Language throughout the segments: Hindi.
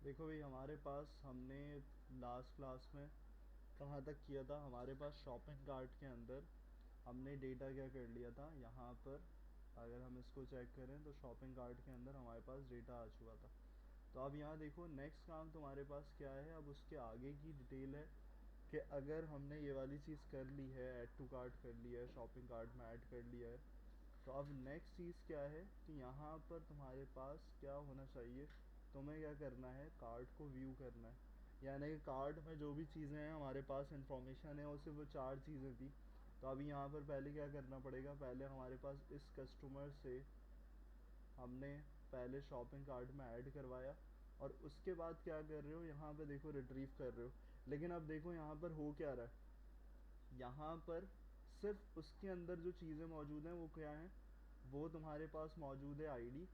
देखो भाई, हमारे पास हमने लास्ट क्लास में कहाँ तक किया था। हमारे पास शॉपिंग कार्ट के अंदर हमने डेटा क्या कर लिया था। यहाँ पर अगर हम इसको चेक करें तो शॉपिंग कार्ट के अंदर हमारे पास डेटा आ चुका था। तो अब यहाँ देखो, नेक्स्ट काम तुम्हारे पास क्या है। अब उसके आगे की डिटेल है कि अगर हमने ये वाली चीज़ कर ली है, ऐड टू कार्ट कर लिया है, शॉपिंग कार्ट में ऐड कर लिया है, तो अब नेक्स्ट चीज़ क्या है कि यहाँ पर तुम्हारे पास क्या होना चाहिए। तुम्हें क्या करना है, कार्ड को व्यू करना है। यानी कि कार्ड में जो भी चीज़ें हैं हमारे पास इंफॉर्मेशन है, और सिर्फ वो 4 चीज़ें थी। तो अभी यहाँ पर पहले क्या करना पड़ेगा, पहले हमारे पास इस कस्टमर से हमने पहले शॉपिंग कार्ट में ऐड करवाया, और उसके बाद क्या कर रहे हो, यहाँ पे देखो रिट्रीव कर रहे हो। लेकिन अब देखो यहाँ पर हो क्या रहा है। यहाँ पर सिर्फ उसके अंदर जो चीज़ें मौजूद हैं वो क्या हैं, वो तुम्हारे पास मौजूद है आईडी,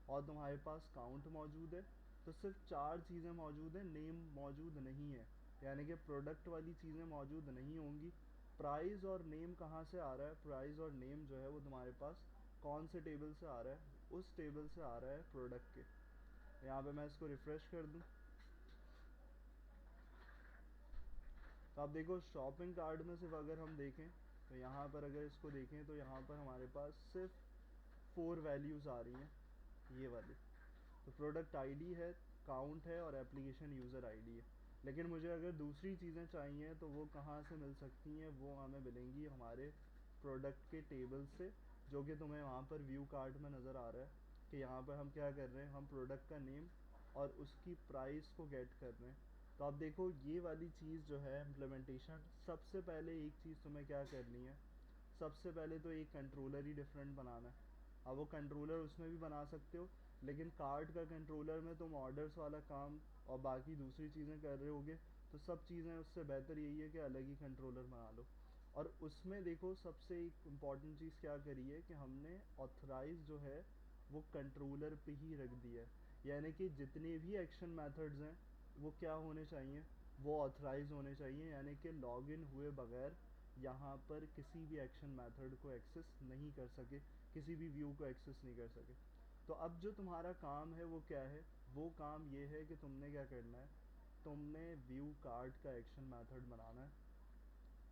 और तुम्हारे पास काउंट मौजूद है। तो सिर्फ 4 चीज़ें मौजूद हैं, नेम मौजूद नहीं है। यानी कि प्रोडक्ट वाली चीज़ें मौजूद नहीं होंगी। प्राइस और नेम कहाँ से आ रहा है, प्राइस और नेम जो है वो तुम्हारे पास कौन से टेबल से आ रहा है, उस टेबल से आ रहा है प्रोडक्ट के। यहाँ पे मैं इसको रिफ़्रेश कर दूँ तो आप देखो शॉपिंग कार्ट में सिर्फ अगर हम देखें, तो यहाँ पर अगर इसको देखें तो यहाँ पर हमारे पास सिर्फ 4 वैल्यूज़ आ रही हैं, ये वाली। तो प्रोडक्ट आईडी है, काउंट है, और एप्लीकेशन यूज़र आईडी है। लेकिन मुझे अगर दूसरी चीज़ें चाहिए तो वो कहाँ से मिल सकती हैं, वो हमें मिलेंगी हमारे प्रोडक्ट के टेबल से, जो कि तुम्हें वहाँ पर व्यू कार्ट में नज़र आ रहा है कि यहाँ पर हम क्या कर रहे हैं, हम प्रोडक्ट का नेम और उसकी प्राइस को गेट कर रहे हैं। तो आप देखो ये वाली चीज़ जो है इम्प्लीमेंटेशन, सबसे पहले एक चीज़ तुम्हें क्या करनी है, सबसे पहले तो एक कंट्रोलर ही डिफरेंट बनाना है। अब वो कंट्रोलर उसमें भी बना सकते हो, लेकिन कार्ड का कंट्रोलर में तुम ऑर्डर्स वाला काम और बाकी दूसरी चीज़ें कर रहे होगे, तो सब चीज़ें उससे बेहतर यही है कि अलग ही कंट्रोलर बना लो। और उसमें देखो सबसे एक इम्पॉर्टेंट चीज़ क्या करी है कि हमने ऑथराइज जो है वो कंट्रोलर पे ही रख दिया है। यानी कि जितने भी एक्शन मेथड्स हैं वो क्या होने चाहिए, वो ऑथराइज होने चाहिए। यानी कि लॉगिन हुए बगैर यहाँ पर किसी भी एक्शन मेथड को एक्सेस नहीं कर सके, किसी भी व्यू को एक्सेस नहीं कर सके। तो अब जो तुम्हारा काम है वो क्या है, वो काम ये है कि तुमने क्या करना है, तुमने व्यू कार्ड का एक्शन मेथड बनाना है।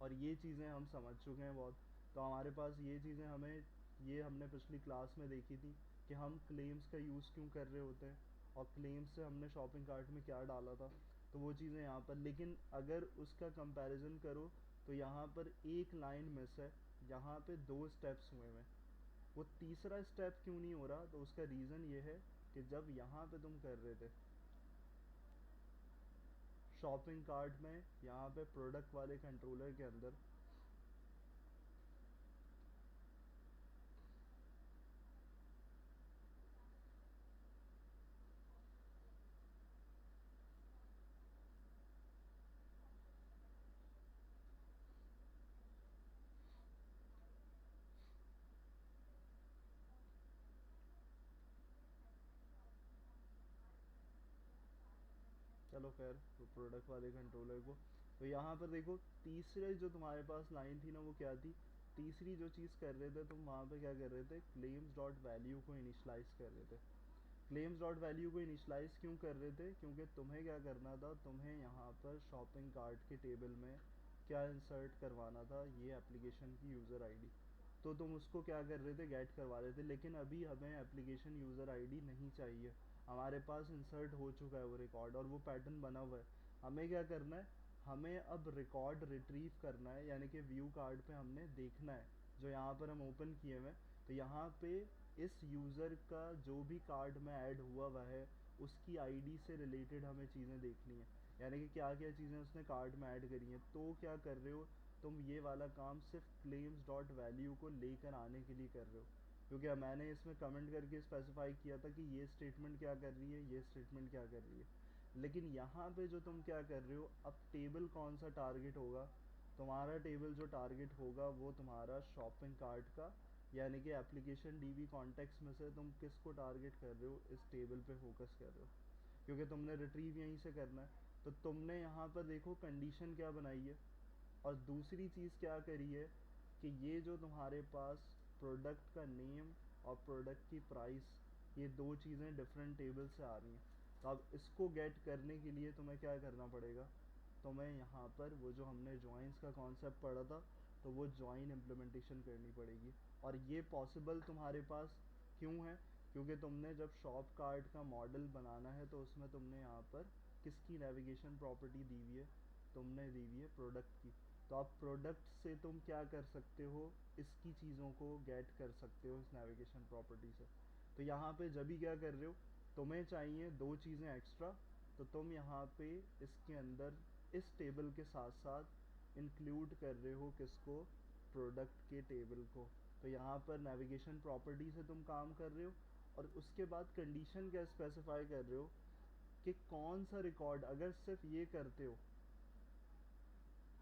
और ये चीज़ें हम समझ चुके हैं बहुत। तो हमारे पास ये चीज़ें हमें, ये हमने पिछली क्लास में देखी थी कि हम क्लेम्स का यूज़ क्यों कर रहे होते हैं, और क्लेम्स से हमने शॉपिंग कार्ट में क्या डाला था। तो वो चीज़ें यहाँ पर, लेकिन अगर उसका कंपैरिजन करो तो यहाँ पर एक लाइन मिस है, यहाँ पे 2 स्टेप्स हुए हैं। वो तीसरा स्टेप क्यों नहीं हो रहा, तो उसका रीज़न ये है कि जब यहाँ पे तुम कर रहे थे शॉपिंग कार्ट में, यहाँ पे प्रोडक्ट वाले कंट्रोलर के अंदर, चलो खैर तो प्रोडक्ट वाले कंट्रोलर को, तो यहाँ पर देखो तीसरे जो तुम्हारे पास लाइन थी ना वो क्या थी, तीसरी जो चीज़ कर रहे थे तुम वहाँ पे क्या कर रहे थे, क्लेम्स डॉट वैल्यू को इनिशलाइज कर रहे थे। क्लेम्स डॉट वैल्यू को इनिशलाइज क्यों कर रहे थे, क्योंकि तुम्हें क्या करना था, तुम्हें यहाँ पर शॉपिंग कार्ट के टेबल में क्या इंसर्ट करवाना था, ये एप्लीकेशन की यूज़र आईडी। तो तुम उसको क्या कर रहे थे, गेट करवा रहे थे। लेकिन अभी हमें एप्लीकेशन यूज़र आईडी नहीं चाहिए, हमारे पास इंसर्ट हो चुका है वो रिकॉर्ड, और वो पैटर्न बना हुआ है। हमें क्या करना है, हमें अब रिकॉर्ड रिट्रीव करना है। यानी कि व्यू कार्ड पे हमने देखना है जो यहाँ पर हम ओपन किए हुए हैं, तो यहाँ पे इस यूज़र का जो भी कार्ड में ऐड हुआ हुआ है उसकी आईडी से रिलेटेड हमें चीज़ें देखनी है। यानी कि क्या क्या चीज़ें उसने कार्ड में ऐड करी हैं। तो क्या कर रहे हो तुम, ये वाला काम सिर्फ क्लेम्स डॉट वैल्यू को लेकर आने के लिए कर रहे हो, क्योंकि मैंने इसमें कमेंट करके स्पेसिफाई किया था कि ये स्टेटमेंट क्या कर रही है, ये स्टेटमेंट क्या कर रही है। लेकिन यहाँ पे जो तुम क्या कर रहे हो, अब टेबल कौन सा टारगेट होगा, तुम्हारा टेबल जो टारगेट होगा वो तुम्हारा शॉपिंग कार्ट का, यानी कि एप्लीकेशन डीबी कॉन्टेक्स्ट में से तुम किसको टारगेट कर रहे हो, इस टेबल पे फोकस कर रहे हो, क्योंकि तुमने रिट्रीव यहीं से करना है। तो तुमने यहाँ पर देखो कंडीशन क्या बनाई है, और दूसरी चीज़ क्या करी है कि ये जो तुम्हारे पास प्रोडक्ट का नेम और प्रोडक्ट की प्राइस, ये 2 चीज़ें डिफरेंट टेबल से आ रही हैं। तो अब इसको गेट करने के लिए तुम्हें क्या करना पड़ेगा, तुम्हें यहाँ पर वो जो हमने जॉइंस का कॉन्सेप्ट पढ़ा था, तो वो जॉइन इम्प्लीमेंटेशन करनी पड़ेगी। और ये पॉसिबल तुम्हारे पास क्यों है, क्योंकि तुमने जब शॉप कार्ट का मॉडल बनाना है तो उसमें तुमने यहाँ पर किसकी नेविगेशन प्रॉपर्टी दी हुई है, तुमने दी हुई है प्रोडक्ट की। तो अब प्रोडक्ट से तुम क्या कर सकते हो, इसकी चीज़ों को गेट कर सकते हो इस नेविगेशन प्रॉपर्टी से। तो यहाँ पे जब भी क्या कर रहे हो, तुम्हें चाहिए दो चीज़ें एक्स्ट्रा, तो तुम यहाँ पे इसके अंदर इस टेबल के साथ साथ इंक्लूड कर रहे हो किसको, प्रोडक्ट के टेबल को। तो यहाँ पर नेविगेशन प्रॉपर्टी से तुम काम कर रहे हो, और उसके बाद कंडीशन क्या स्पेसिफाई कर रहे हो कि कौन सा रिकॉर्ड, अगर सिर्फ ये करते हो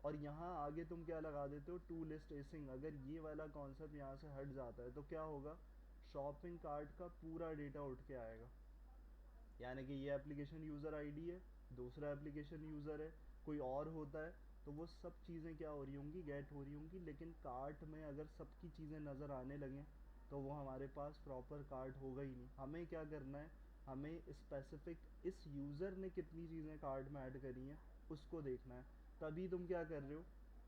और यहाँ आगे तुम क्या लगा देते हो, टू लिस्ट एसिंग, अगर ये वाला कॉन्सेप्ट यहाँ से हट जाता है तो क्या होगा, शॉपिंग कार्ट का पूरा डेटा उठ के आएगा। यानी कि ये एप्लीकेशन यूज़र आईडी है, दूसरा एप्लीकेशन यूज़र है, कोई और होता है, तो वो सब चीज़ें क्या हो रही होंगी, गेट हो रही होंगी। लेकिन कार्ट में अगर सबकी चीज़ें नज़र आने लगें तो वो हमारे पास प्रॉपर कार्ट होगा ही नहीं। हमें क्या करना है, हमें स्पेसिफिक इस यूज़र ने कितनी चीज़ें कार्ट में ऐड करी हैं उसको देखना है। तभी तुम क्या कर रहे हो,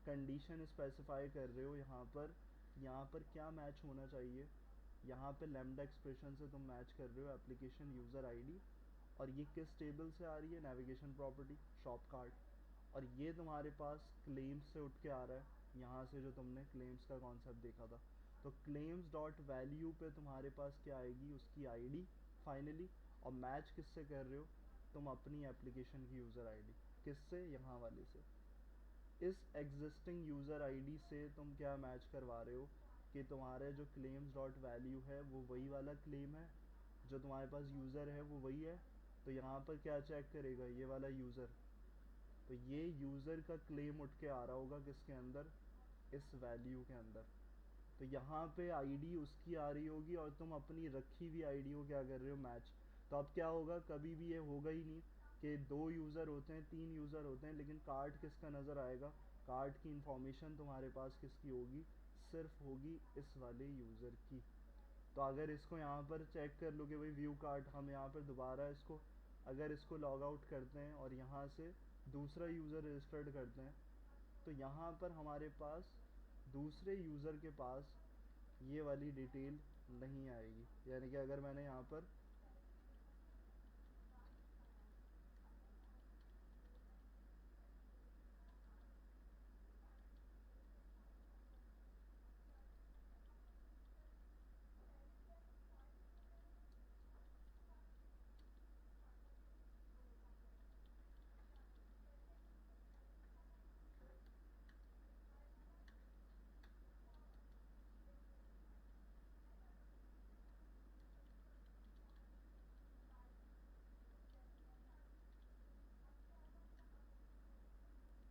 कंडीशन स्पेसिफाई कर रहे हो यहाँ पर क्या मैच होना चाहिए। यहाँ पे लैम्डा एक्सप्रेशन से तुम मैच कर रहे हो एप्लीकेशन यूज़र आईडी, और ये किस टेबल से आ रही है, नेविगेशन प्रॉपर्टी शॉप कार्ट, और ये तुम्हारे पास क्लेम्स से उठ के आ रहा है, यहाँ से जो तुमने क्लेम्स का कॉन्सेप्ट देखा था। तो क्लेम्स डॉट वैल्यू पे तुम्हारे पास क्या आएगी, उसकी आईडी फाइनली, और मैच किससे कर रहे हो, तुम अपनी एप्लीकेशन की यूज़र आईडी, किससे, यहाँ वाले से। इस एग्जिस्टिंग यूज़र आईडी से तुम क्या मैच करवा रहे हो कि तुम्हारे जो क्लेम्स डॉट वैल्यू है वो वही वाला क्लेम है, जो तुम्हारे पास यूज़र है वो वही है। तो यहाँ पर क्या चेक करेगा, ये वाला यूज़र, तो ये यूज़र का क्लेम उठ के आ रहा होगा किसके अंदर, इस वैल्यू के अंदर। तो यहाँ पे आईडी उसकी आ रही होगी और तुम अपनी रखी हुई आईडी को क्या कर रहे हो, मैच। तो अब क्या होगा, कभी भी ये होगा ही नहीं कि दो यूज़र होते हैं, तीन यूज़र होते हैं, लेकिन कार्ड किसका नज़र आएगा, कार्ड की इंफॉर्मेशन तुम्हारे पास किसकी होगी, सिर्फ होगी इस वाले यूज़र की। तो अगर इसको यहाँ पर चेक कर लो कि भाई व्यू कार्ड, हम यहाँ पर दोबारा इसको, अगर इसको लॉग आउट करते हैं और यहाँ से दूसरा यूज़र रजिस्टर्ड करते हैं, तो यहाँ पर हमारे पास दूसरे यूज़र के पास ये वाली डिटेल नहीं आएगी। यानी कि अगर मैंने यहाँ पर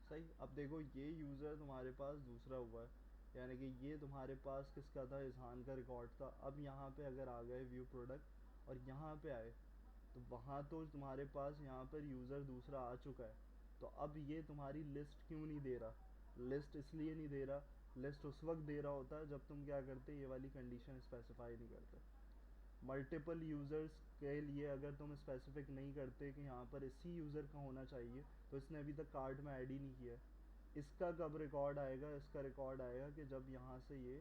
सही, अब देखो ये यूज़र तुम्हारे पास दूसरा हुआ है, यानी कि ये तुम्हारे पास किसका था, इजहान का रिकॉर्ड था। अब यहाँ पे अगर आ गए व्यू प्रोडक्ट और यहाँ पे आए, तो वहाँ तो तुम्हारे पास यहाँ पर यूज़र दूसरा आ चुका है। तो अब ये तुम्हारी लिस्ट क्यों नहीं दे रहा, लिस्ट इसलिए नहीं दे रहा, लिस्ट उस वक्त दे रहा होता है जब तुम क्या करते, ये वाली कंडीशन स्पेसिफाई नहीं करते। मल्टीपल यूज़र्स के लिए अगर तुम स्पेसिफिक नहीं करते कि यहाँ पर इसी यूज़र का होना चाहिए, तो इसने अभी तक कार्ड में ऐड ही नहीं किया है। इसका कब रिकॉर्ड आएगा, इसका रिकॉर्ड आएगा कि जब यहाँ से ये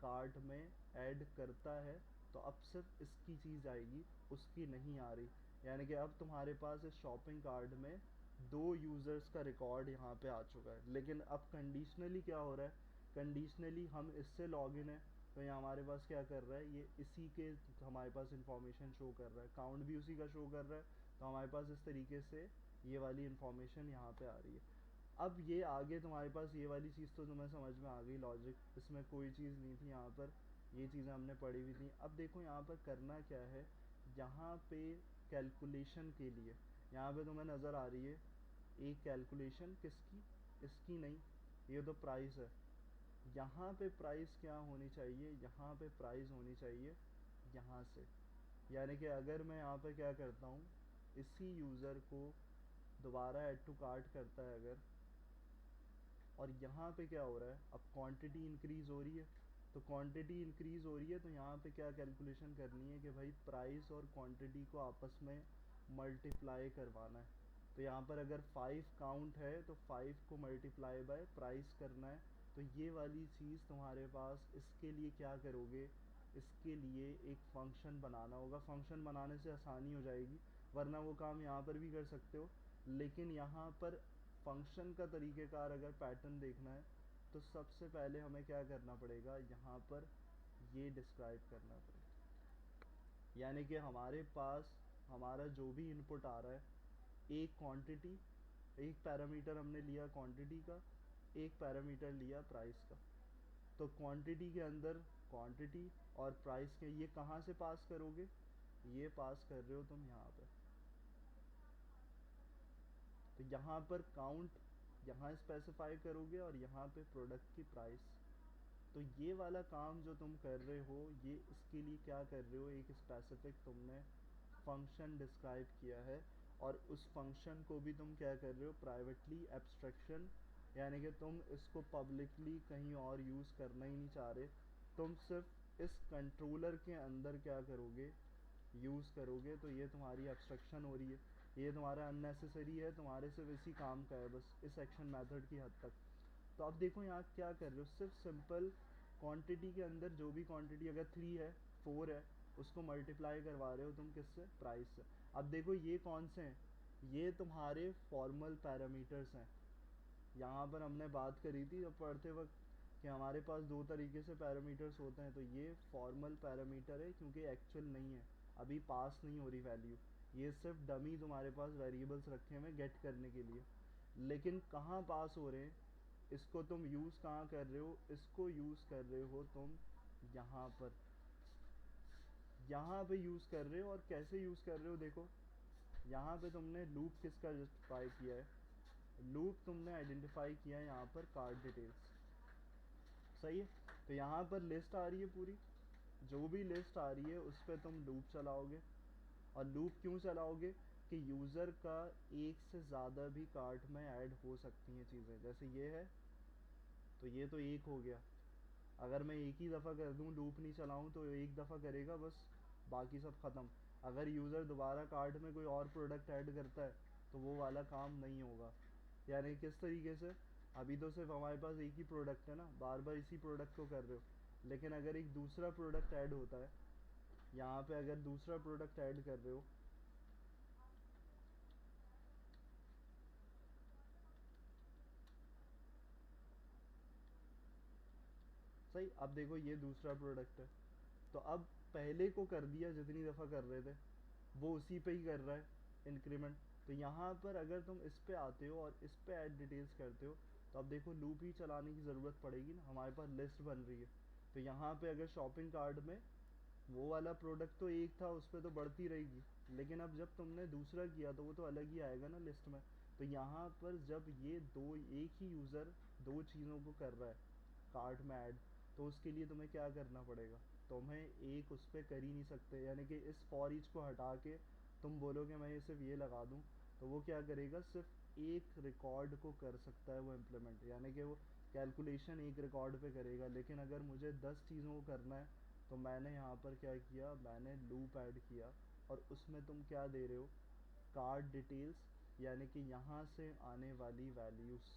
कार्ट में ऐड करता है, तो अब सिर्फ इसकी चीज़ आएगी, उसकी नहीं आ रही। यानी कि अब तुम्हारे पास इस शॉपिंग कार्ड में दो यूज़र्स का रिकॉर्ड यहाँ पे आ चुका है। लेकिन अब कंडीशनली क्या हो रहा है, कंडीशनली हम इससे लॉगिन है, तो ये हमारे पास क्या कर रहा है, ये इसी के हमारे पास इंफॉर्मेशन शो कर रहा है, काउंट भी उसी का शो कर रहा है। तो हमारे पास इस तरीके से ये वाली इंफॉर्मेशन यहाँ पे आ रही है। अब ये आगे तुम्हारे पास ये वाली चीज़ तो तुम्हें समझ में आ गई, लॉजिक, इसमें कोई चीज़ नहीं थी यहाँ पर, ये चीज़ें हमने पढ़ी हुई थी। अब देखो यहाँ पर करना क्या है, यहाँ पे कैलकुलेशन के लिए यहाँ पे तुम्हें नज़र आ रही है एक कैलकुलेशन, किसकी, इसकी नहीं, ये तो प्राइस है। यहाँ पे प्राइस क्या होनी चाहिए, यहाँ पे प्राइस होनी चाहिए यहाँ से। यानी कि अगर मैं यहाँ पे क्या करता हूँ, इसी यूज़र को दोबारा ऐड टू कार्ट करता है अगर, और यहाँ पे क्या हो रहा है, अब क्वांटिटी इंक्रीज़ हो रही है, तो क्वांटिटी इंक्रीज़ हो रही है तो यहाँ पे क्या कैलकुलेशन करनी है कि भाई प्राइस और क्वांटिटी को आपस में मल्टीप्लाई करवाना है। तो यहाँ पर अगर 5 काउंट है तो 5 को मल्टीप्लाई बाय प्राइस करना है। तो ये वाली चीज़ तुम्हारे पास, इसके लिए क्या करोगे, इसके लिए एक फंक्शन बनाना होगा। फंक्शन बनाने से आसानी हो जाएगी, वरना वो काम यहाँ पर भी कर सकते हो, लेकिन यहाँ पर फंक्शन का तरीक़ेकार अगर पैटर्न देखना है तो सबसे पहले हमें क्या करना पड़ेगा, यहाँ पर ये डिस्क्राइब करना पड़ेगा। यानी कि हमारे पास हमारा जो भी इनपुट आ रहा है, एक क्वांटिटी, एक पैरामीटर हमने लिया क्वांटिटी का, एक पैरामीटर लिया प्राइस का। तो क्वांटिटी के अंदर क्वांटिटी और प्राइस के ये कहाँ से पास करोगे, ये पास कर रहे हो तुम यहाँ पर। तो यहाँ पर काउंट यहाँ स्पेसिफाई करोगे और यहाँ पे प्रोडक्ट की प्राइस। तो ये वाला काम जो तुम कर रहे हो, ये इसके लिए क्या कर रहे हो, एक स्पेसिफिक तुमने फंक्शन डिस्क्राइब किया है, और उस फंक्शन को भी तुम क्या कर रहे हो, प्राइवेटली एब्स्ट्रैक्शन, यानी कि तुम इसको पब्लिकली कहीं और यूज़ करना ही नहीं चाह रहे। तुम सिर्फ इस कंट्रोलर के अंदर क्या करोगे, यूज़ करोगे। तो ये तुम्हारी एब्स्ट्रैक्शन हो रही है, ये तुम्हारा अननेसेसरी है, तुम्हारे सिर्फ इसी काम का है बस, इस एक्शन मेथड की हद तक। तो अब देखो यहाँ क्या कर रहे हो, सिर्फ सिंपल क्वांटिटी के अंदर जो भी क्वांटिटी अगर 3 है 4 है, उसको मल्टीप्लाई करवा रहे हो तुम किससे, प्राइस से। अब देखो ये कौन से हैं, ये तुम्हारे फॉर्मल पैरामीटर्स हैं। यहाँ पर हमने बात करी थी जब पढ़ते वक्त कि हमारे पास दो तरीके से पैरामीटर्स होते हैं। तो ये फॉर्मल पैरामीटर है क्योंकि एक्चुअल नहीं है, अभी पास नहीं हो रही वैल्यू, ये सिर्फ डमी तुम्हारे पास वेरिएबल्स रखे हुए गेट करने के लिए। लेकिन कहाँ पास हो रहे हैं, इसको तुम यूज़ कहाँ कर रहे हो, इसको यूज़ कर रहे हो तुम यहाँ पर, यहाँ पे यूज़ कर रहे हो। और कैसे यूज़ कर रहे हो, देखो यहाँ पे तुमने लूप किसका जस्टिफाई किया है, लूप तुमने आइडेंटिफाई किया है यहाँ पर कार्ड डिटेल्स, सही है। तो यहाँ पर लिस्ट आ रही है पूरी, जो भी लिस्ट आ रही है उस पर तुम लूप चलाओगे। और लूप क्यों चलाओगे कि यूज़र का एक से ज़्यादा भी कार्ट में ऐड हो सकती हैं चीज़ें। जैसे ये है तो ये तो एक हो गया, अगर मैं एक ही दफ़ा कर दूं, लूप नहीं चलाऊं, तो एक दफ़ा करेगा बस, बाकी सब ख़त्म। अगर यूज़र दोबारा कार्ट में कोई और प्रोडक्ट ऐड करता है तो वो वाला काम नहीं होगा। यानी किस तरीके से, अभी तो सिर्फ हमारे पास एक ही प्रोडक्ट है ना, बार बार इसी प्रोडक्ट को कर रहे हो, लेकिन अगर एक दूसरा प्रोडक्ट ऐड होता है, यहाँ पे अगर दूसरा प्रोडक्ट ऐड कर रहे हो, सही। अब देखो ये दूसरा प्रोडक्ट है, तो अब पहले को कर दिया जितनी दफ़ा कर रहे थे, वो उसी पे ही कर रहा है इंक्रीमेंट। तो यहाँ पर अगर तुम इस पे आते हो और इस पे ऐड डिटेल्स करते हो, तो अब देखो लूप ही चलाने की ज़रूरत पड़ेगी ना, हमारे पास लिस्ट बन रही है। तो यहाँ पे अगर शॉपिंग कार्ट में वो वाला प्रोडक्ट तो एक था, उस पर तो बढ़ती रहेगी, लेकिन अब जब तुमने दूसरा किया तो वो तो अलग ही आएगा ना लिस्ट में। तो यहाँ पर जब ये दो, एक ही यूज़र दो चीज़ों को कर रहा है कार्ट में ऐड, तो उसके लिए तुम्हें क्या करना पड़ेगा, तुम्हें एक उस पर कर ही नहीं सकते। यानी कि इस फॉर ईच को हटा के तुम बोलोगे मैं ये सिर्फ ये लगा दूँ, तो वो क्या करेगा, सिर्फ एक रिकॉर्ड को कर सकता है वो इम्प्लीमेंट, यानी कि वो कैलकुलेशन एक रिकॉर्ड पे करेगा। लेकिन अगर मुझे 10 चीज़ों को करना है, तो मैंने यहाँ पर क्या किया, मैंने लूप ऐड किया, और उसमें तुम क्या दे रहे हो, कार्ड डिटेल्स, यानी कि यहाँ से आने वाली वैल्यूज़,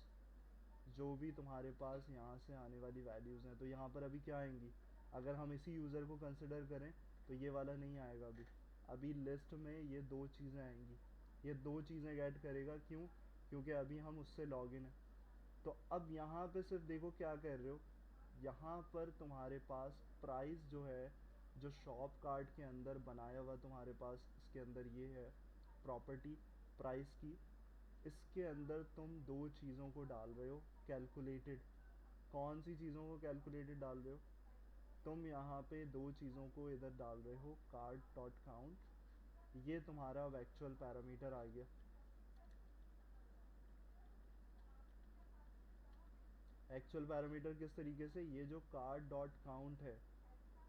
जो भी तुम्हारे पास यहाँ से आने वाली वैल्यूज़ हैं। तो यहाँ पर अभी क्या आएंगी, अगर हम इसी यूज़र को कंसिडर करें तो ये वाला नहीं आएगा अभी। अभी लिस्ट में ये दो चीज़ें आएंगी, ये दो चीज़ें ऐड करेगा, क्यों, क्योंकि अभी हम उससे लॉगिन है। तो अब यहाँ पे सिर्फ देखो क्या कर रहे हो, यहाँ पर तुम्हारे पास प्राइस जो है, जो शॉप कार्ट के अंदर बनाया हुआ तुम्हारे पास, इसके अंदर ये है प्रॉपर्टी प्राइस की, इसके अंदर तुम दो चीज़ों को डाल रहे हो कैलकुलेटेड। कौन सी चीज़ों को कैलकुलेटेड डाल रहे हो, तुम यहाँ पे दो चीज़ों को इधर डाल रहे हो, कार्ड डॉट काउंट, ये तुम्हारा एक्चुअल पैरामीटर आ गया। एक्चुअल पैरामीटर किस तरीके से, ये जो कार्ड डॉट काउंट है,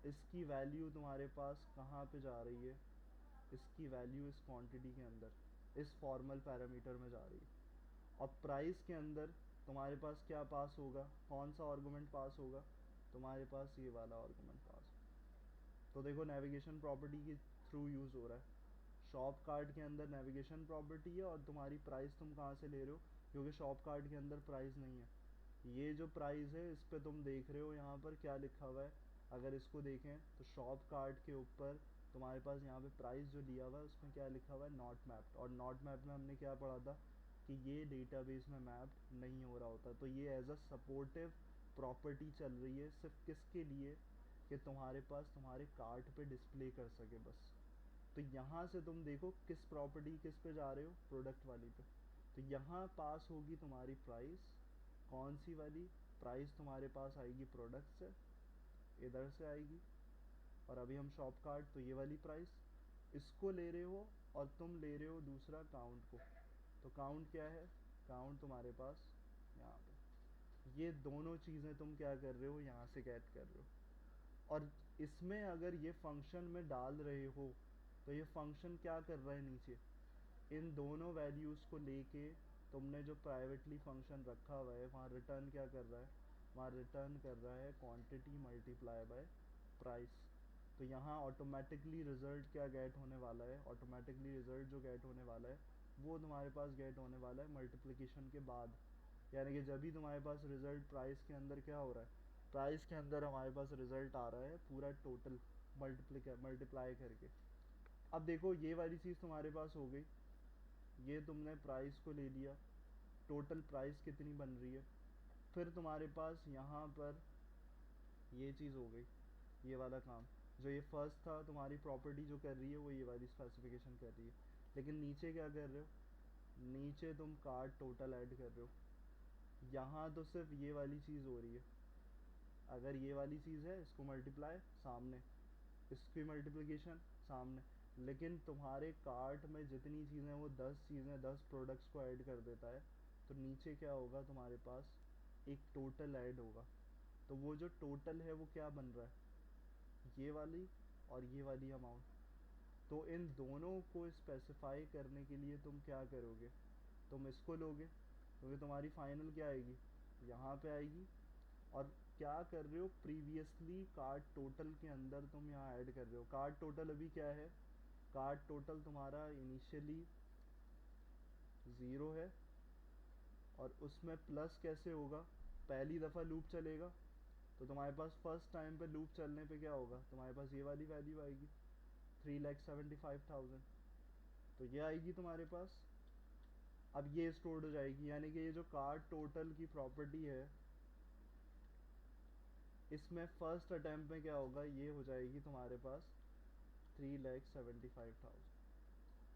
इसकी वैल्यू तुम्हारे पास कहाँ पे जा रही है, इसकी वैल्यू इस क्वांटिटी के अंदर, इस फॉर्मल पैरामीटर में जा रही है। और प्राइस के अंदर तुम्हारे पास क्या पास होगा, कौन सा आर्गुमेंट पास होगा, तुम्हारे पास ये वाला आर्गुमेंट पास। तो देखो नेविगेशन प्रॉपर्टी के थ्रू यूज़ हो रहा है, शॉप कार्ड के अंदर नेविगेशन प्रॉपर्टी है और तुम्हारी प्राइस तुम कहाँ से ले रहे हो, क्योंकि शॉप कार्ड के अंदर प्राइस नहीं है। ये जो प्राइस है इस पे तुम देख रहे हो यहाँ पर क्या लिखा हुआ है, अगर इसको देखें तो शॉप कार्ड के ऊपर तुम्हारे पास यहाँ पे प्राइस जो दिया हुआ है उसमें क्या लिखा हुआ है, नॉट मैप्ड। और नॉट मैप में हमने क्या पढ़ा था कि ये डेटाबेस में मैप्ड नहीं हो रहा होता। तो ये एज अ सपोर्टिव प्रॉपर्टी चल रही है सिर्फ किसके लिए, कि तुम्हारे पास तुम्हारे कार्ट पे डिस्प्ले कर सके बस। तो यहाँ से तुम देखो किस प्रॉपर्टी किस पे जा रहे हो, प्रोडक्ट वाली पे। तो यहाँ पास होगी तुम्हारी प्राइस, कौन सी वाली प्राइस तुम्हारे पास आएगी, प्रोडक्ट से इधर से आएगी। और अभी हम शॉप कार्ड, तो ये वाली प्राइस इसको ले रहे हो और तुम ले रहे हो दूसरा काउंट को। तो काउंट क्या है, काउंट तुम्हारे पास यहाँ पे, ये दोनों चीज़ें तुम क्या कर रहे हो, यहाँ से गेट कर रहे हो। और इसमें अगर ये फंक्शन में डाल रहे हो तो ये फंक्शन क्या कर रहा है, नीचे इन दोनों वैल्यूज़ को लेके तुमने जो प्राइवेटली फंक्शन रखा हुआ है वहाँ रिटर्न क्या कर रहा है, वहाँ रिटर्न कर रहा है क्वांटिटी मल्टीप्लाई बाय प्राइस। तो यहाँ ऑटोमेटिकली रिजल्ट क्या गेट होने वाला है, ऑटोमेटिकली रिजल्ट जो गेट होने वाला है वो तुम्हारे पास गेट होने वाला है मल्टीप्लिकेशन के बाद। यानी कि जब भी तुम्हारे पास रिजल्ट प्राइस के अंदर क्या हो रहा है, प्राइस के अंदर हमारे पास रिजल्ट आ रहा है पूरा टोटल मल्टीप्लाई करके। अब देखो ये वाली चीज़ तुम्हारे पास हो गई, ये तुमने प्राइस को ले लिया, टोटल प्राइस कितनी बन रही है। फिर तुम्हारे पास यहाँ पर ये चीज़ हो गई, ये वाला काम जो ये फर्स्ट था तुम्हारी प्रॉपर्टी जो कर रही है वो ये वाली स्पेसिफिकेशन कर रही है। लेकिन नीचे क्या कर रहे हो, नीचे तुम कार्ड टोटल ऐड कर रहे हो। यहाँ तो सिर्फ ये वाली चीज़ हो रही है, अगर ये वाली चीज़ है इसको मल्टीप्लाई सामने, इसकी मल्टीप्लिकेशन सामने। लेकिन तुम्हारे कार्ट में जितनी चीज़ें वो 10 चीज़ें 10 प्रोडक्ट्स को ऐड कर देता है। तो नीचे क्या होगा, तुम्हारे पास एक टोटल ऐड होगा। तो वो जो टोटल है वो क्या बन रहा है, ये वाली और ये वाली अमाउंट। तो इन दोनों को स्पेसिफाई करने के लिए तुम क्या करोगे, तुम इसको लोगे, क्योंकि तुम्हारी फाइनल क्या आएगी, यहाँ पे आएगी। और क्या कर रहे हो, प्रीवियसली कार्ड टोटल के अंदर तुम यहाँ ऐड कर रहे हो। कार्ड टोटल अभी क्या है, कार्ड टोटल तुम्हारा इनिशियली 0 है, और उसमें प्लस कैसे होगा, पहली दफ़ा लूप चलेगा तो तुम्हारे पास फर्स्ट टाइम पे लूप चलने पे क्या होगा, तुम्हारे पास ये वाली वैल्यू आएगी 3,75,000। तो ये आएगी तुम्हारे पास। अब ये स्टोर्ड हो जाएगी, यानी कि ये जो कार्ड टोटल की प्रॉपर्टी है इसमें फर्स्ट अटेम्प्ट में क्या होगा, ये हो जाएगी तुम्हारे पास 3,75,000।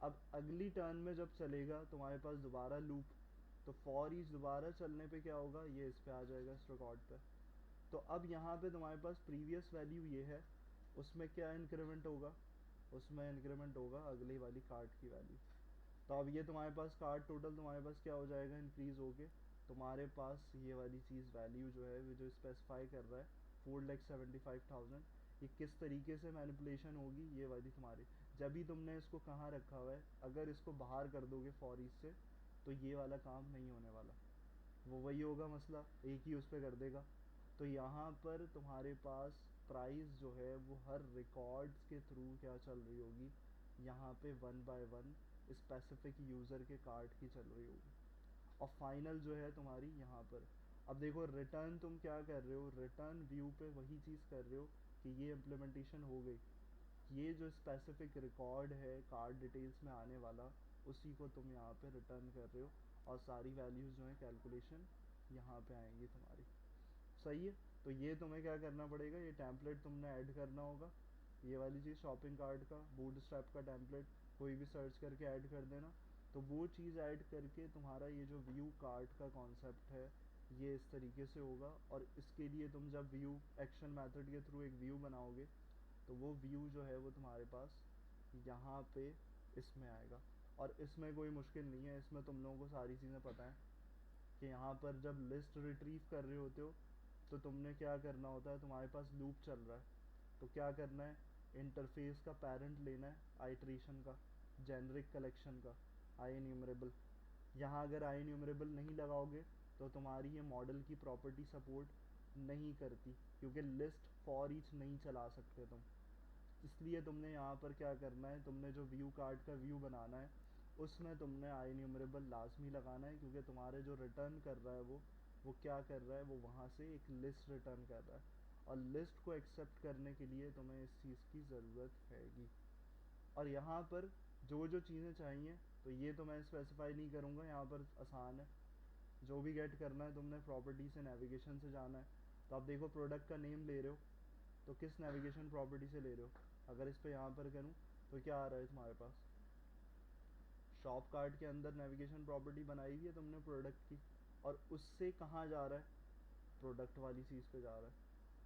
अब अगली टर्न में जब चलेगा तुम्हारे पास दोबारा लूप, तो फॉर ईच दोबारा चलने पे क्या होगा, ये इस पे आ जाएगा इस रिकॉर्ड पे। तो अब यहाँ पे तुम्हारे पास प्रीवियस वैल्यू ये है, उसमें क्या इंक्रीमेंट होगा, उसमें इंक्रीमेंट होगा अगली वाली कार्ड की वैल्यू। तो अब ये तुम्हारे पास कार्ड टोटल तुम्हारे पास क्या हो जाएगा, इंक्रीज होके तुम्हारे पास ये वाली चीज़ वैल्यू जो है वो जो स्पेसिफाई कर रहा है 4,75,000, ये किस तरीके से मैनिपुलेशन होगी, ये वाली तुम्हारी जब भी तुमने इसको कहाँ रखा हुआ है, अगर इसको बाहर कर दोगे फॉर ईच से तो ये वाला काम नहीं होने वाला, वो वही होगा मसला, एक ही उस पर कर देगा। तो यहाँ पर तुम्हारे पास प्राइस जो है वो हर रिकॉर्ड्स के थ्रू क्या चल रही होगी, यहाँ पे 1 बाय 1 स्पेसिफिक यूज़र के कार्ड की चल रही होगी। और फाइनल जो है तुम्हारी यहाँ पर, अब देखो रिटर्न तुम क्या कर रहे हो, रिटर्न व्यू पे वही चीज़ कर रहे हो कि ये इम्प्लीमेंटेशन हो गई, ये जो स्पेसिफिक रिकॉर्ड है कार्ड डिटेल्स में आने वाला उसी को तुम यहाँ पे रिटर्न कर रहे हो। और सारी वैल्यूज़ जो है कैलकुलेशन यहाँ पे आएंगी तुम्हारी, सही है। तो ये तुम्हें क्या करना पड़ेगा, ये टेम्पलेट तुमने ऐड करना होगा, ये वाली चीज़ शॉपिंग कार्ड का बूटस्ट्रैप का टेम्पलेट कोई भी सर्च करके ऐड कर देना। तो वो चीज़ ऐड करके तुम्हारा ये जो व्यू कार्ड का कॉन्सेप्ट है ये इस तरीके से होगा। और इसके लिए तुम जब व्यू एक्शन मेथड के थ्रू एक व्यू बनाओगे तो वो व्यू जो है वो तुम्हारे पास यहाँ पे इसमें आएगा। और इसमें कोई मुश्किल नहीं है, इसमें तुम लोगों को सारी चीज़ें पता है कि यहाँ पर जब लिस्ट रिट्रीव कर रहे होते हो तो तुमने क्या करना होता है, तुम्हारे पास लूप चल रहा है तो क्या करना है, इंटरफेस का पेरेंट लेना है आइट्रेशन का, जेनरिक कलेक्शन का आई एन्यूमरेबल। यहाँ अगर आई एन्यूमरेबल नहीं लगाओगे तो तुम्हारी ये मॉडल की प्रॉपर्टी सपोर्ट नहीं करती, क्योंकि लिस्ट फॉर ईच नहीं चला सकते तुम। इसलिए तुमने यहाँ पर क्या करना है, तुमने जो व्यू कार्ड का व्यू बनाना है उसमें तुमने आई न्यूमरेबल लाजमी लगाना है, क्योंकि तुम्हारे जो रिटर्न कर रहा है वो क्या कर रहा है, वो वहाँ से एक लिस्ट रिटर्न कर रहा है, और लिस्ट को एक्सेप्ट करने के लिए तुम्हें इस चीज़ की ज़रूरत हैगी। और यहाँ पर जो जो चीज़ें चाहिए तो ये तो मैं स्पेसिफाई नहीं करूँगा, यहाँ पर आसान है। जो भी गेट करना है तुमने प्रॉपर्टी से नेविगेशन से जाना है। तो आप देखो प्रोडक्ट का नेम ले रहे हो तो किस नेविगेशन प्रॉपर्टी से ले रहे हो, अगर इस पे यहाँ पर करूँ तो क्या आ रहा है तुम्हारे पास, शॉप कार्ड के अंदर नेविगेशन प्रॉपर्टी बनाई हुई है तुमने प्रोडक्ट की, और उससे कहाँ जा रहा है, प्रोडक्ट वाली चीज़ पे जा रहा है।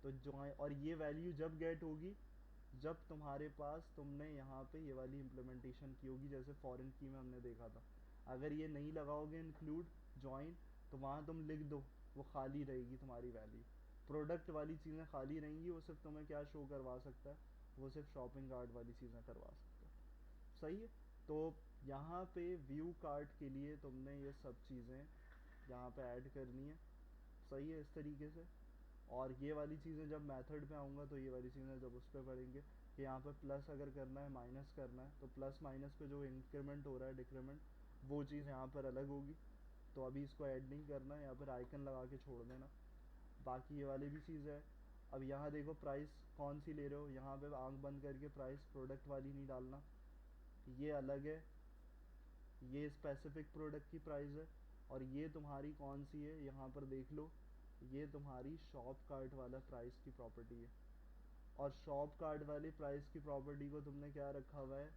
तो जो, और ये वैल्यू जब गेट होगी जब तुम्हारे पास तुमने यहाँ पे ये वाली इम्प्लीमेंटेशन की होगी, जैसे फॉरेन की में हमने देखा था। अगर ये नहीं लगाओगे इंक्लूड जॉइन तो वहाँ तुम लिख दो, वो खाली रहेगी तुम्हारी वैल्यू। प्रोडक्ट वाली चीज़ें खाली रहेंगी, वो सिर्फ तुम्हें क्या शो करवा सकता है, वो सिर्फ शॉपिंग कार्ट वाली चीज़ें करवा सकता है। सही है। तो यहाँ पे व्यू कार्ट के लिए तुमने ये सब चीज़ें यहाँ पे ऐड करनी है। सही है इस तरीके से। और ये वाली चीज़ें जब मेथड पे आऊँगा तो ये वाली चीज़ें जब उस पर पढ़ेंगे कि यहाँ पर प्लस अगर करना है माइनस करना है तो प्लस माइनस पे जो इंक्रीमेंट हो रहा है डिक्रीमेंट वो चीज़ यहाँ पर अलग होगी। तो अभी इसको ऐड नहीं करना है, यहाँ पर आइकन लगा के छोड़ देना। बाकी ये वाली भी चीज़ है। अब यहाँ देखो प्राइस कौन सी ले रहे हो, यहाँ पे आंख बंद करके प्राइस प्रोडक्ट वाली नहीं डालना, ये अलग है, ये स्पेसिफिक प्रोडक्ट की प्राइस है। और ये तुम्हारी कौन सी है, यहाँ पर देख लो, ये तुम्हारी शॉप कार्ट वाला प्राइस की प्रॉपर्टी है। और शॉप कार्ट वाली प्राइस की प्रॉपर्टी को तुमने क्या रखा हुआ है,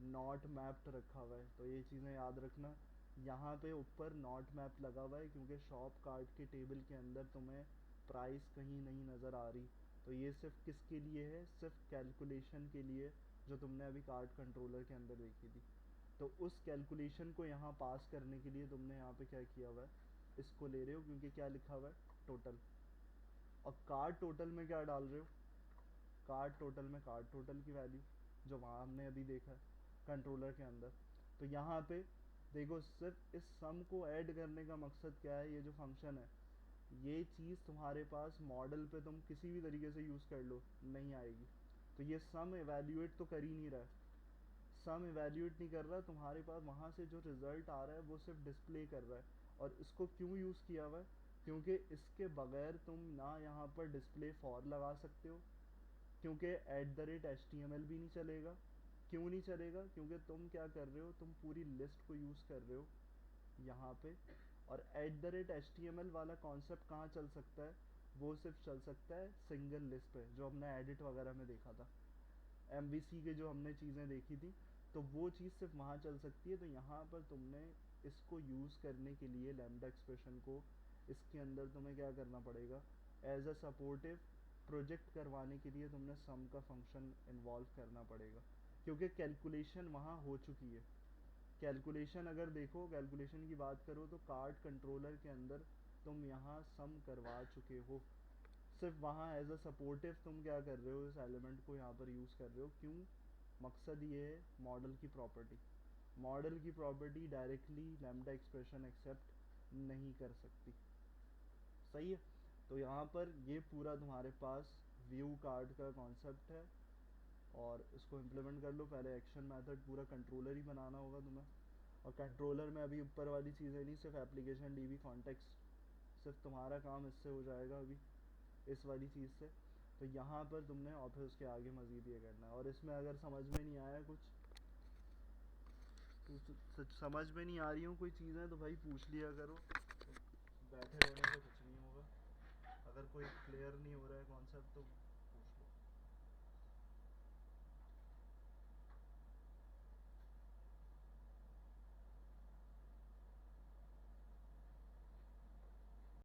नॉट मैप्ड रखा हुआ है। तो ये चीज़ें याद रखना, यहाँ पे ऊपर नॉट मैप लगा हुआ है क्योंकि शॉप कार्ट के टेबल के अंदर तुम्हें प्राइस कहीं नहीं नज़र आ रही। तो ये सिर्फ किसके लिए है, सिर्फ कैलकुलेशन के लिए, जो तुमने अभी कार्ट कंट्रोलर के अंदर देखी थी। तो उस कैलकुलेशन को यहाँ पास करने के लिए तुमने यहाँ पे क्या किया हुआ है, इसको ले रहे हो क्योंकि क्या लिखा हुआ है, टोटल। और कार्ट टोटल में क्या डाल रहे हो, कार्ड टोटल में कार्ड टोटल की वैल्यू जो वहाँ हमने अभी देखा है कंट्रोलर के अंदर। तो यहाँ पे देखो सिर्फ इस सम को ऐड करने का मकसद क्या है, ये जो फंक्शन है ये चीज़ तुम्हारे पास मॉडल पे तुम किसी भी तरीके से यूज़ कर लो नहीं आएगी। तो ये सम एवेल्यूएट तो कर ही नहीं रहा है, सम एवेल्यूएट नहीं कर रहा, तुम्हारे पास वहाँ से जो रिज़ल्ट आ रहा है वो सिर्फ डिस्प्ले कर रहा है। और इसको क्यों यूज़ किया हुआ है, क्योंकि इसके बगैर तुम ना यहाँ पर डिस्प्ले फॉर लगा सकते हो, क्योंकि @HTML भी नहीं चलेगा। क्यों नहीं चलेगा, क्योंकि तुम क्या कर रहे हो, तुम पूरी लिस्ट को यूज़ कर रहे हो यहाँ पे। और @HTML वाला कॉन्सेप्ट कहाँ चल सकता है, वो सिर्फ चल सकता है सिंगल लिस्ट पे, जो हमने एडिट वगैरह में देखा था, MVC के जो हमने चीज़ें देखी थी, तो वो चीज़ सिर्फ वहाँ चल सकती है। तो यहाँ पर तुमने इसको यूज़ करने के लिए लैम्डा एक्सप्रेशन को इसके अंदर तुम्हें क्या करना पड़ेगा, एज अ सपोर्टिव प्रोजेक्ट करवाने के लिए तुमने सम का फंक्शन इन्वॉल्व करना पड़ेगा, क्योंकि कैलकुलेशन वहाँ हो चुकी है। कैलकुलेशन अगर देखो, कैलकुलेशन की बात करो तो कार्ड कंट्रोलर के अंदर तुम यहाँ सम करवा चुके हो, सिर्फ वहाँ एज अ सपोर्टिव तुम क्या कर रहे हो, इस एलिमेंट को यहाँ पर यूज़ कर रहे हो। क्यों, मकसद ये है मॉडल की प्रॉपर्टी, मॉडल की property directly lambda expression accept नहीं कर सकती। सही है। तो यहाँ पर ये पूरा तुम्हारे पास व्यू कार्ड का कॉन्सेप्ट है, और इसको इम्प्लीमेंट कर लो। पहले एक्शन मेथड पूरा कंट्रोलर ही बनाना होगा तुम्हें, और कंट्रोलर में अभी ऊपर वाली चीज़ें नहीं, सिर्फ एप्लीकेशन DB कॉन्टेक्स्ट, सिर्फ तुम्हारा काम इससे हो जाएगा अभी, इस वाली चीज़ से। तो यहाँ पर तुमने और फिर उसके आगे मज़ीद ये करना है। और इसमें अगर समझ में नहीं आया कुछ, समझ में नहीं आ रही हूँ कोई चीज़ें, तो भाई पूछ लिया करो, बैठे रहने से कुछ नहीं होगा। अगर कोई क्लियर नहीं हो रहा है कॉन्सेप्ट तो